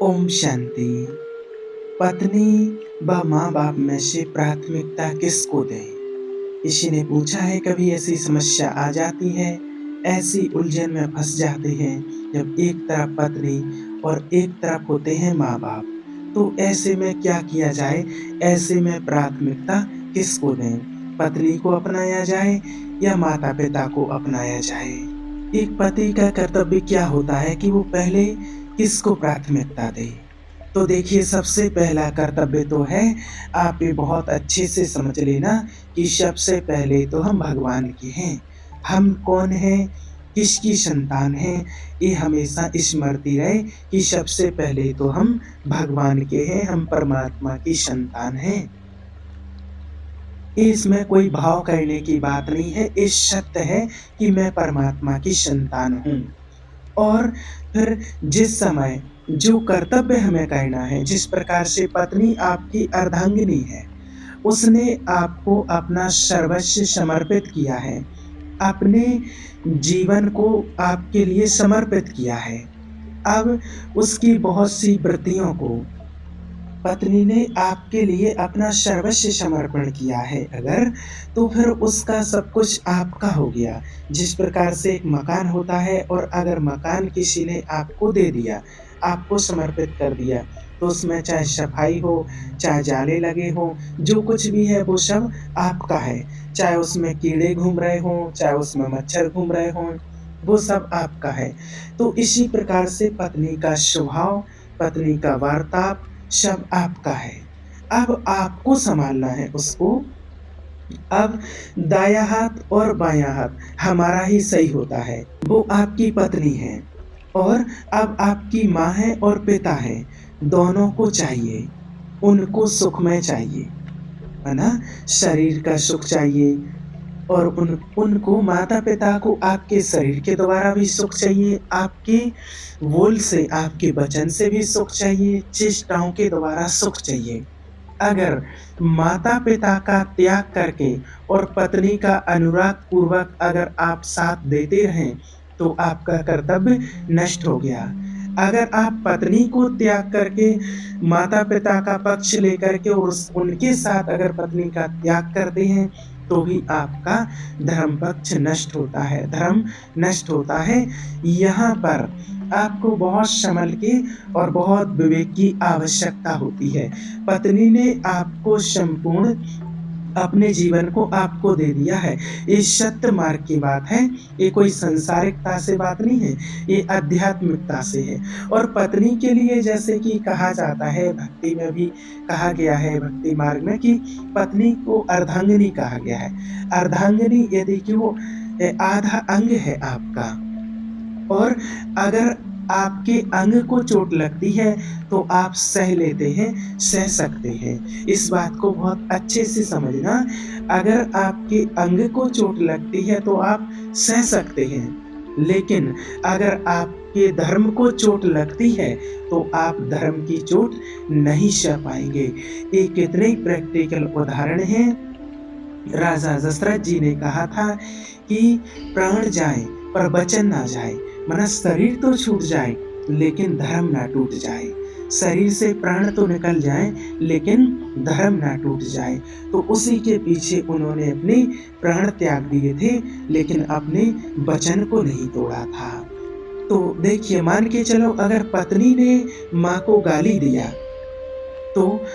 ओम शांति। पत्नी व माँ बाप में से प्राथमिकता किसको दें? किसी ने पूछा है, कभी ऐसी समस्या आ जाती है, ऐसी उलझन में फंस जाते हैं जब एक तरफ पत्नी और एक तरफ होते हैं माँ बाप, तो ऐसे में क्या किया जाए? ऐसे में प्राथमिकता किसको दें? पत्नी को अपनाया जाए या माता पिता को अपनाया जाए? एक पति का कर्तव्य क्या होता है कि वो पहले किसको प्राथमिकता दे? तो देखिए, सबसे पहला कर्तव्य तो है, आप ये बहुत अच्छे से समझ लेना कि सबसे पहले तो हम भगवान के हैं। हम कौन हैं? किसकी संतान हैं? ये हमेशा स्मृति रहे कि सबसे पहले तो हम भगवान के हैं, हम परमात्मा की संतान हैं। इसमें कोई भाव करने की बात नहीं है, ये सत्य है कि मैं परमात्मा की संतान हूँ। और फिर जिस समय जो कर्तव्य हमें करना है, जिस प्रकार से पत्नी आपकी अर्धांगिनी है, उसने आपको अपना सर्वस्व समर्पित किया है, अपने जीवन को आपके लिए समर्पित किया है। अब उसकी बहुत सी वृत्तियों को पत्नी ने आपके लिए अपना सर्वस्व समर्पण किया है अगर, तो फिर उसका सब कुछ आपका हो गया। जिस प्रकार से एक मकान होता है और अगर मकान किसी ने आपको दे दिया, आपको समर्पित कर दिया, तो उसमें चाहे सफाई हो, चाहे जाले लगे हों, जो कुछ भी है वो सब आपका है। चाहे उसमें कीड़े घूम रहे हों, चाहे उसमें मच्छर घूम रहे हों, वो सब आपका है। तो इसी प्रकार से पत्नी का स्वभाव, पत्नी का वार्ताव सब आपका है। अब आपको सँभालना है उसको। अब दायाँ हाथ और बायाँ हाथ हमारा ही सही होता है। वो आपकी पत्नी है और अब आपकी माँ है और पिता है। दोनों को चाहिए, उनको सुखमय चाहिए, है ना? शरीर का सुख चाहिए और उनको माता-पिता को आपके शरीर के द्वारा भी सुख चाहिए, आपके बोल से, आपके वचन से भी सुख चाहिए, चेष्टाओं के द्वारा सुख चाहिए। अगर माता-पिता का त्याग करके और पत्नी का अनुराग पूर्वक अगर आप साथ देते रहें, तो आपका कर्तव्य नष्ट हो गया। अगर आप पत्नी को त्याग करके माता-पिता का पक्ष लेकर के और उनके साथ अगर पत्नी का त्याग करते हैं, तो भी आपका धर्म पक्ष नष्ट होता है, धर्म नष्ट होता है। यहाँ पर आपको बहुत संभल के और बहुत विवेक की आवश्यकता होती है। पत्नी ने आपको संपूर्ण अपने जीवन को आपको दे दिया है। ये सत्य मार्ग की बात है, ये कोई सांसारिकता से बात नहीं है, ये आध्यात्मिकता से है। और पत्नी के लिए जैसे कि कहा जाता है, भक्ति में भी कहा गया है, भक्ति मार्ग में कि पत्नी को अर्धांगिनी कहा गया है। अर्धांगिनी यदि कि वो आधा अंग है आपका, और अगर आपके अंग को चोट लगती है, तो आप सह लेते हैं, सह सकते हैं। इस बात को बहुत अच्छे से समझना, अगर आपके अंग को चोट लगती है, तो आप सह सकते हैं। लेकिन अगर आपके धर्म को चोट लगती है, तो आप धर्म की चोट नहीं सह पाएँगे। ये कितने ही प्रैक्टिकल उदाहरण हैं। राजा दशरथ जी ने कहा था कि प्राण जाए पर वचन ना जाए, माना शरीर तो छूट जाए लेकिन धर्म ना टूट जाए। शरीर से प्राण तो निकल जाए लेकिन धर्म ना टूट जाए। तो उसी के पीछे उन्होंने अपने प्राण त्याग दिए थे, लेकिन अपने वचन को नहीं तोड़ा था। तो देखिए, मान के चलो अगर पत्नी ने माँ को गाली दिया, तो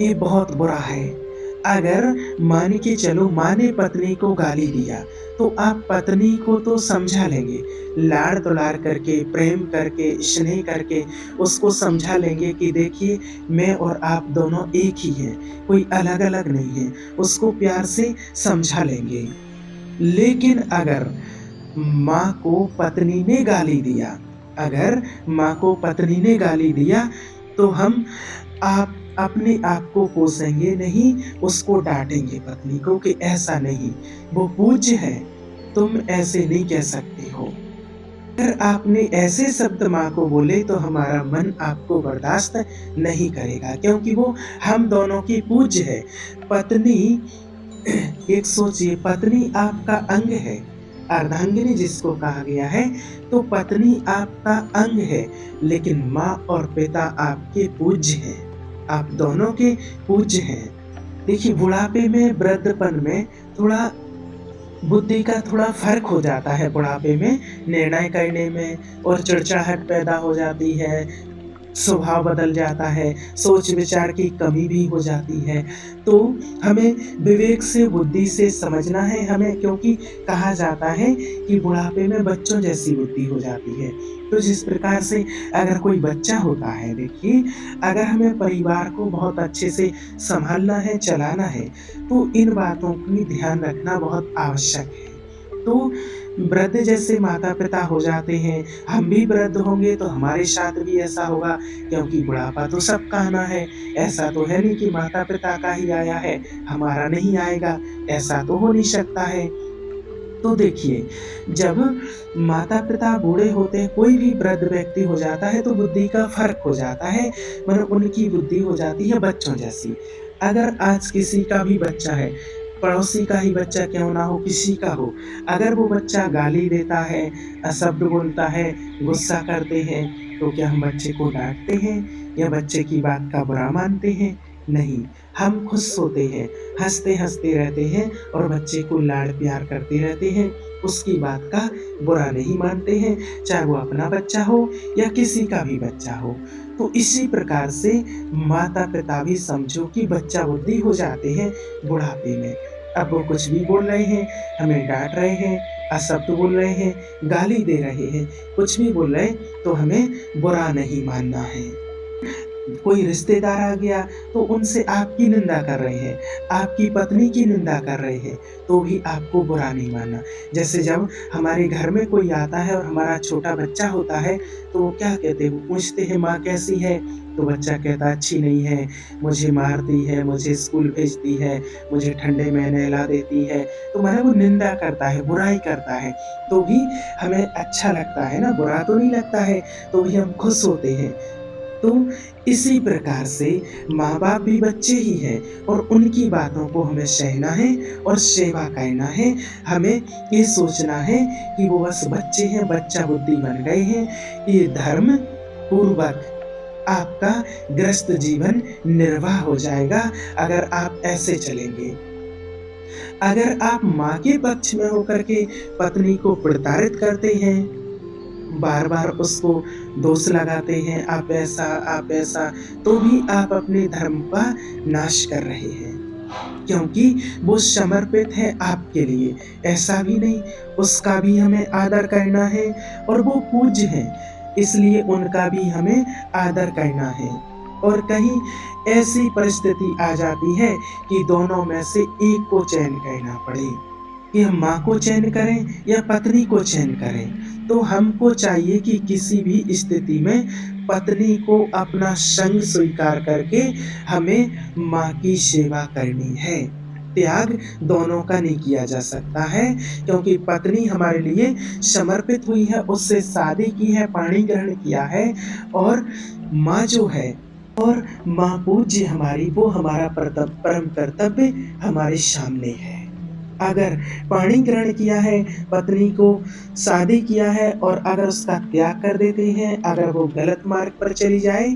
ये बहुत बुरा है। अगर मान के चलो माँ ने पत्नी को गाली दिया, तो आप पत्नी को तो समझा लेंगे, लाड़-दुलार करके, प्रेम करके, स्नेह करके उसको समझा लेंगे कि देखिए, मैं और आप दोनों एक ही हैं, कोई अलग-अलग नहीं है, उसको प्यार से समझा लेंगे। लेकिन अगर माँ को पत्नी ने गाली दिया, अगर माँ को पत्नी ने गाली दिया, तो हम आप अपने आप को कोसेंगे नहीं, उसको डाँटेंगे पत्नी को कि ऐसा नहीं, वो पूज्य है, तुम ऐसे नहीं कह सकते हो। अगर आपने ऐसे शब्द माँ को बोले, तो हमारा मन आपको बर्दाश्त नहीं करेगा, क्योंकि वो हम दोनों की पूज्य है। पत्नी एक सोचिए, पत्नी आपका अंग है, अर्धांगिनी जिसको कहा गया है, तो पत्नी आपका अंग है, लेकिन माँ और पिता आपके पूज्य हैं, आप दोनों के पूज्य हैं। देखिए, बुढ़ापे में, वृद्धपन में थोड़ा बुद्धि का थोड़ा फ़र्क हो जाता है, बुढ़ापे में निर्णय करने में, और चिड़चिड़ाहट पैदा हो जाती है, स्वभाव बदल जाता है, सोच विचार की कमी भी हो जाती है। तो हमें विवेक से, बुद्धि से समझना है हमें, क्योंकि कहा जाता है कि बुढ़ापे में बच्चों जैसी बुद्धि हो जाती है। तो जिस प्रकार से अगर कोई बच्चा होता है, देखिए, अगर हमें परिवार को बहुत अच्छे से सँभालना है, चलाना है, तो इन बातों की ध्यान रखना बहुत आवश्यक है। तो वृद्ध जैसे माता-पिता हो जाते हैं, हम भी वृद्ध होंगे तो हमारे साथ भी ऐसा होगा, क्योंकि बुढ़ापा तो सबका आना है। ऐसा तो है नहीं कि माता-पिता का ही आया है, हमारा नहीं आएगा, ऐसा तो हो नहीं सकता है। तो देखिए, जब माता-पिता बूढ़े होते हैं, कोई भी वृद्ध व्यक्ति हो जाता है, तो बुद्धि का फ़र्क हो जाता है, मतलब उनकी बुद्धि हो जाती है बच्चों जैसी। अगर आज किसी का भी बच्चा है, पड़ोसी का ही बच्चा क्यों ना हो, किसी का हो, अगर वो बच्चा गाली देता है, अशब्द बोलता है, गुस्सा करते हैं, तो क्या हम बच्चे को डाँटते हैं या बच्चे की बात का बुरा मानते हैं? नहीं, हम खुश होते हैं, हँसते-हँसते रहते हैं और बच्चे को लाड-प्यार करते रहते हैं, उसकी बात का बुरा नहीं मानते हैं, चाहे वो अपना बच्चा हो या किसी का भी बच्चा हो। तो इसी प्रकार से माता-पिता भी समझो कि बच्चा बुद्धि हो जाते हैं बुढ़ापे में। अब वो कुछ भी बोल रहे हैं, हमें डाँट रहे हैं, अशब्द बोल रहे हैं, गाली दे रहे हैं, कुछ भी बोल रहे हैं, तो हमें बुरा नहीं मानना है। कोई रिश्तेदार आ गया तो उनसे आपकी निंदा कर रहे हैं, आपकी पत्नी की निंदा कर रहे हैं, तो भी आपको बुरा नहीं मानना। जैसे जब हमारे घर में कोई आता है और हमारा छोटा बच्चा होता है, तो वो क्या कहते हैं, वो पूछते हैं माँ कैसी है? तो बच्चा कहता अच्छी नहीं है, मुझे मारती है, मुझे स्कूल भेजती है, मुझे ठंडे में नहला देती है। तो मतलब वो निंदा करता है, बुराई करता है, तो भी हमें अच्छा लगता है ना, बुरा तो नहीं लगता है, तो भी हम खुश होते हैं। तो इसी प्रकार से माँ-बाप भी बच्चे ही हैं और उनकी बातों को हमें सहना है और सेवा करना है। हमें ये सोचना है कि वो बस बच्चे हैं, बच्चा बुद्धि बन गए हैं। ये धर्म पूर्वक आपका गृहस्थ जीवन निर्वाह हो जाएगा अगर आप ऐसे चलेंगे। अगर आप माँ के पक्ष में होकर के पत्नी को प्रताड़ित करते हैं, बार-बार उसको दोष लगाते हैं, आप ऐसा, तो भी आप अपने धर्म का नाश कर रहे हैं। क्योंकि वो समर्पित है आपके लिए, ऐसा भी नहीं, उसका भी हमें आदर करना है और वो पूज्य हैं, इसलिए उनका भी हमें आदर करना है। और कहीं ऐसी परिस्थिति आ जाती है कि दोनों में से एक को चयन करना पड़े, कि हम माँ को चयन करें या पत्नी को चयन करें, तो हमको चाहिए कि किसी भी स्थिति में पत्नी को अपना संग स्वीकार करके हमें माँ की सेवा करनी है। त्याग दोनों का नहीं किया जा सकता है, क्योंकि पत्नी हमारे लिए समर्पित हुई है, उससे शादी की है, पाणी ग्रहण किया है, और माँ जो है, और माँ पूज्य हमारी, वो हमारा परम कर्तव्य हमारे सामने है। अगर पाणी ग्रहण किया है, पत्नी को शादी किया है और अगर उसका त्याग कर देते हैं, अगर वो गलत मार्ग पर चली जाए,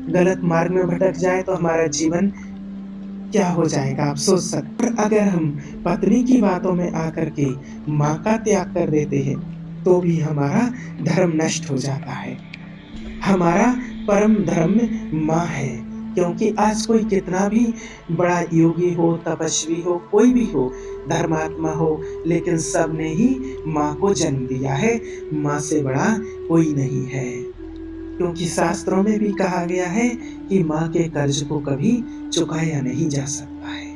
गलत मार्ग में भटक जाए, तो हमारा जीवन क्या हो जाएगा आप सोच सकते हैं। और अगर हम पत्नी की बातों में आकर के माँ का त्याग कर देते हैं, तो भी हमारा धर्म नष्ट हो जाता है। हमारा परम धर्म माँ है, क्योंकि आज कोई कितना भी बड़ा योगी हो, तपस्वी हो, कोई भी हो, धर्मात्मा हो, लेकिन सबने ही माँ को जन्म दिया है, माँ से बड़ा कोई नहीं है। क्योंकि शास्त्रों में भी कहा गया है कि माँ के कर्ज को कभी चुकाया नहीं जा सकता है।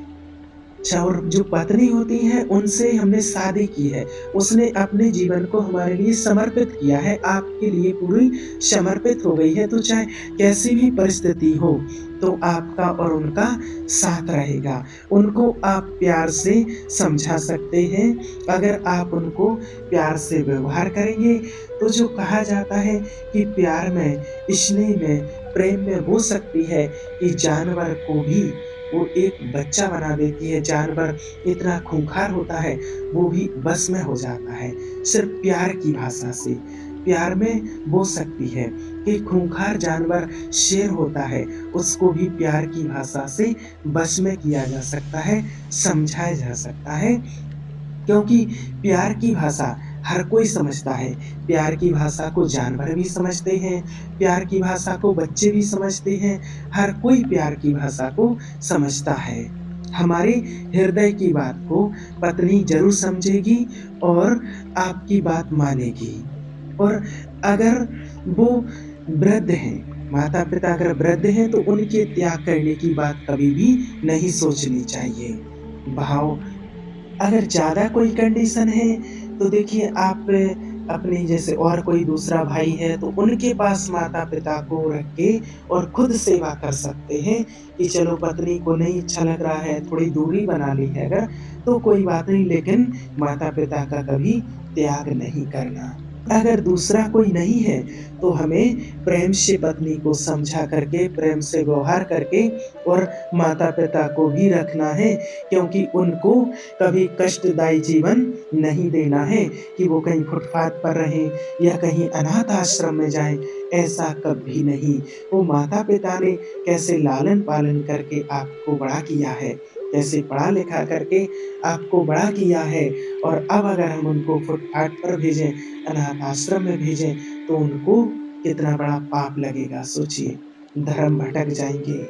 अच्छा, और जो पत्नी होती है उनसे हमने शादी की है, उसने अपने जीवन को हमारे लिए समर्पित किया है, आपके लिए पूरी समर्पित हो गई है, तो चाहे कैसी भी परिस्थिति हो, तो आपका और उनका साथ रहेगा। उनको आप प्यार से समझा सकते हैं, अगर आप उनको प्यार से व्यवहार करेंगे, तो जो कहा जाता है कि प्यार में, स्नेह में, प्रेम में वो शक्ति है कि जानवर को भी वो एक बच्चा बना देती है। जानवर इतना खूंखार होता है, वो भी बस में हो जाता है, सिर्फ़ प्यार की भाषा से। प्यार में वो शक्ति है कि खूंखार जानवर शेर होता है, उसको भी प्यार की भाषा से बस में किया जा सकता है, समझाया जा सकता है। क्योंकि प्यार की भाषा हर कोई समझता है। प्यार की भाषा को जानवर भी समझते हैं, प्यार की भाषा को बच्चे भी समझते हैं, हर कोई प्यार की भाषा को समझता है। हमारे हृदय की बात को पत्नी ज़रूर समझेगी और आपकी बात मानेगी। और अगर वो वृद्ध हैं, माता-पिता अगर वृद्ध हैं तो उनके त्याग करने की बात कभी भी नहीं सोचनी चाहिए। भाव अगर ज़्यादा कोई कंडीशन है, तो देखिए आप अपने जैसे और कोई दूसरा भाई है, तो उनके पास माता-पिता को रख के और खुद सेवा कर सकते हैं कि चलो पत्नी को नहीं अच्छा लग रहा है, थोड़ी दूरी बना ली है अगर, तो कोई बात नहीं, लेकिन माता-पिता का कभी त्याग नहीं करना। अगर दूसरा कोई नहीं है, तो हमें प्रेम से पत्नी को समझा करके, प्रेम से व्यवहार करके और माता-पिता को भी रखना है, क्योंकि उनको कभी कष्टदायी जीवन नहीं देना है कि वो कहीं फुटपाथ पर रहें या कहीं अनाथ आश्रम में जाएँ, ऐसा कभी नहीं। वो माता-पिता ने कैसे लालन-पालन करके आपको बड़ा किया है, कैसे पढ़ा-लिखा करके आपको बड़ा किया है, और अब अगर हम उनको फुटपाथ पर भेजें, अनाथ आश्रम में भेजें, तो उनको कितना बड़ा पाप लगेगा सोचिए, धर्म भटक जाएँगे।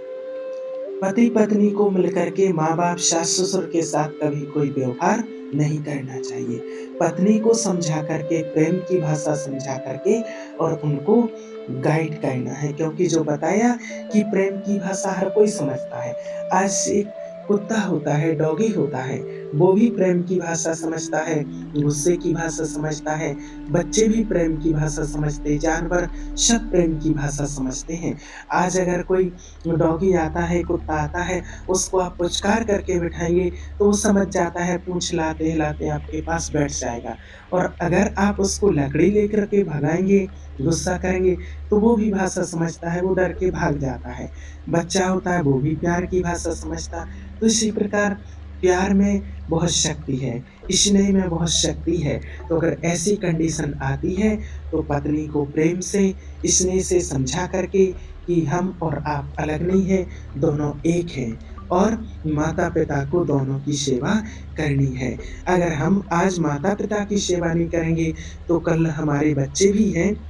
पति-पत्नी को मिलकर के माँ-बाप, सास-ससुर के साथ कभी कोई व्यवहार नहीं करना चाहिए। पत्नी को समझा कर के, प्रेम की भाषा समझा कर के और उनको गाइड करना है, क्योंकि जो बताया कि प्रेम की भाषा हर कोई समझता है। आज एक कुत्ता होता है, डॉगी होता है, वो भी प्रेम की भाषा समझता है, गुस्से की भाषा समझता है, बच्चे भी प्रेम की भाषा समझते हैं, जानवर सब प्रेम की भाषा समझते हैं। आज अगर कोई डॉगी आता है, कुत्ता आता है, उसको आप पुचकार करके बिठाएँगे, तो वो समझ जाता है, पूँछ हिलाते-हिलाते आपके पास बैठ जाएगा। और अगर आप उसको लकड़ी लेकर के भगाएँगे, गुस्सा करेंगे, तो वो भी भाषा समझता है, वो डर के भाग जाता है। बच्चा होता है, वो भी प्यार की भाषा समझता। तो इसी प्रकार प्यार में बहुत शक्ति है, स्नेह में बहुत शक्ति है। तो अगर ऐसी कंडीशन आती है, तो पत्नी को प्रेम से, स्नेह से समझा कर के कि हम और आप अलग नहीं हैं, दोनों एक हैं, और माता-पिता को दोनों की सेवा करनी है। अगर हम आज माता-पिता की सेवा नहीं करेंगे, तो कल हमारे बच्चे भी हैं,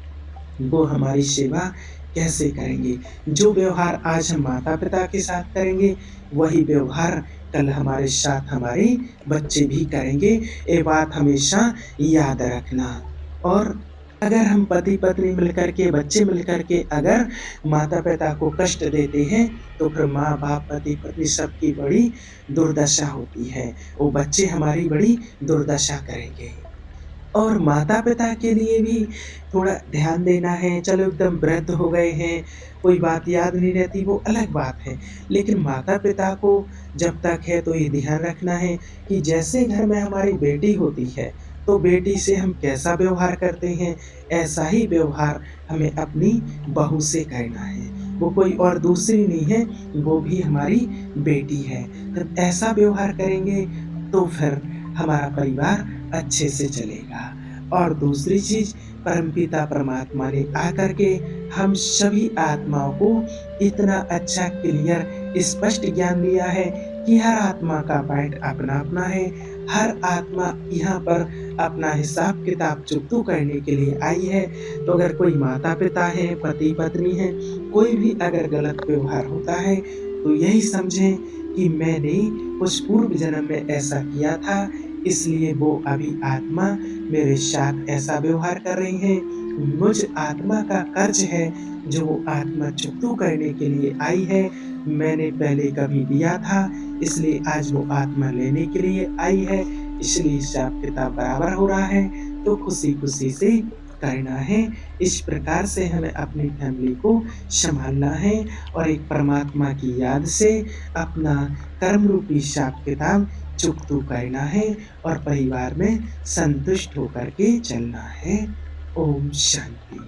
वो हमारी सेवा कैसे करेंगे? जो व्यवहार आज हम माता-पिता के साथ करेंगे, वही व्यवहार कल हमारे साथ हमारे बच्चे भी करेंगे। ये बात हमेशा याद रखना। और अगर हम पति-पत्नी मिलकर के, बच्चे मिलकर के अगर माता-पिता को कष्ट देते हैं, तो फिर माँ-बाप, पति-पत्नी सबकी बड़ी दुर्दशा होती है। वो बच्चे हमारी बड़ी दुर्दशा करेंगे। और माता-पिता के लिए भी थोड़ा ध्यान देना है। चलो एकदम वृद्ध हो गए हैं, कोई बात याद नहीं रहती, वो अलग बात है। लेकिन माता-पिता को जब तक है तो ये ध्यान रखना है कि जैसे घर में हमारी बेटी होती है, तो बेटी से हम कैसा व्यवहार करते हैं, ऐसा ही व्यवहार हमें अपनी बहू से करना है। वो कोई और दूसरी नहीं है, वो भी हमारी बेटी है। तो ऐसा व्यवहार करेंगे, तो फिर हमारा परिवार अच्छे से चलेगा। और दूसरी चीज़, परमपिता परमात्मा ने आकर के हम सभी आत्माओं को इतना अच्छा क्लियर स्पष्ट ज्ञान दिया है कि हर आत्मा का पॉइंट अपना-अपना है। हर आत्मा यहाँ पर अपना हिसाब-किताब चुकता करने के लिए आई है। तो अगर कोई माता-पिता है, पति-पत्नी है, कोई भी अगर गलत व्यवहार होता है, तो यही समझें कि मैंने कुछ पूर्व जन्म में ऐसा किया था, इसलिए वो अभी आत्मा मेरे साथ ऐसा व्यवहार कर रही है। मुझ आत्मा का कर्ज है, जो वो आत्मा चुकता करने के लिए आई है। मैंने पहले कभी दिया था, इसलिए आज वो आत्मा लेने के लिए आई है, इसलिए हिसाब-किताब बराबर हो रहा है, तो खुशी-खुशी से करना है। इस प्रकार से हमें अपनी फैमिली को सँभालना है और एक परमात्मा की याद से अपना कर्म रूपी हिसाब-किताब चुकता करना है और परिवार में संतुष्ट होकर के चलना है। ओम शांति।